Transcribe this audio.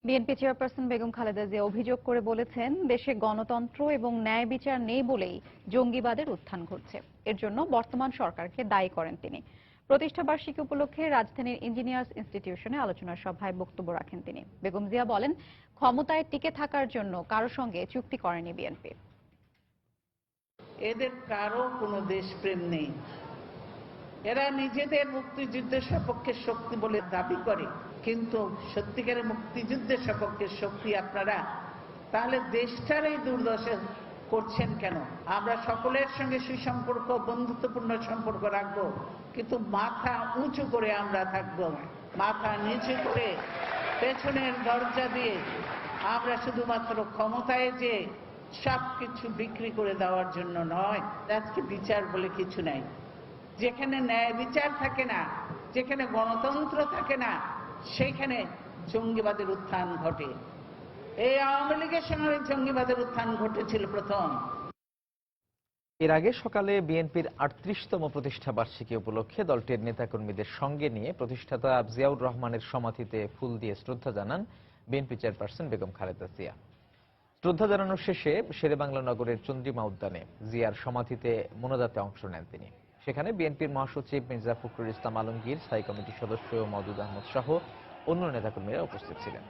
BNP chairperson Begum Khaleda Zia অভিযোগ করে বলেছেন, দেশে গণতন্ত্র এবং ন্যায় বিচার নেই বলেই জঙ্গিবাদের উত্থান ঘটছে। এর জন্য বর্তমান সরকারকে দায়ী করেন তিনি। প্রতিষ্ঠাবার্ষিকী উপলক্ষে রাজধানীর ইঞ্জিনিয়ার্স ইনস্টিটিউশনে আলোচনা সভায় বক্তব্য রাখেন তিনি। বেগম জিয়া বলেন, ক্ষমতায় টিকে থাকার জন্য কারো সঙ্গে চুক্তি করেনি বিএনপি। এদের কারো কোনো দেশপ্রেম নেই। এরা নিজেদের মুক্তিযুদ্ধের সপক্ষের শক্তি বলে দাবি করে, কিন্তু সত্যিকারের মুক্তিযুদ্ধের সপক্ষের শক্তি আপনারা, তাহলে দেশটার এই দুর্দশা করছেন কেন? আমরা সকলের সঙ্গে সুসম্পর্ক, বন্ধুত্বপূর্ণ সম্পর্ক রাখবো, কিন্তু মাথা উঁচু করে আমরা থাকবো। মাথা নিচু করে পেছনের দরজা দিয়ে আমরা শুধুমাত্র ক্ষমতায় যে সবকিছু বিক্রি করে দেওয়ার জন্য নয়। আজকে বিচার বলে কিছু নাই। যেখানে ন্যায় বিচার থাকে না, যেখানে গণতন্ত্র থাকে না, সেখানে জঙ্গিবাদের উত্থান ঘটে। এই আওয়ামী লীগের সময় জঙ্গিবাদের উত্থান ঘটেছিল প্রথম। এর আগে সকালে বিএনপির ৩৮তম প্রতিষ্ঠা বার্ষিকী উপলক্ষে দলটির নেতাকর্মীদের সঙ্গে নিয়ে প্রতিষ্ঠাতা জিয়াউর রহমানের সমাধিতে ফুল দিয়ে শ্রদ্ধা জানান বিএনপি চেয়ারপারসন বেগম খালেদা জিয়া। শ্রদ্ধা জানানোর শেষে শেরেবাংলা নগরের চন্দ্রিমা উদ্যানে জিয়ার সমাধিতে মোনাজাতে অংশ নেন তিনি। সেখানে বিএনপির মহাসচিব মির্জা ফখরুল ইসলাম আলমগীর, স্থায়ী কমিটির সদস্য মওদুদ আহমদ সহ অন্য নেতাকর্মীরা উপস্থিত ছিলেন।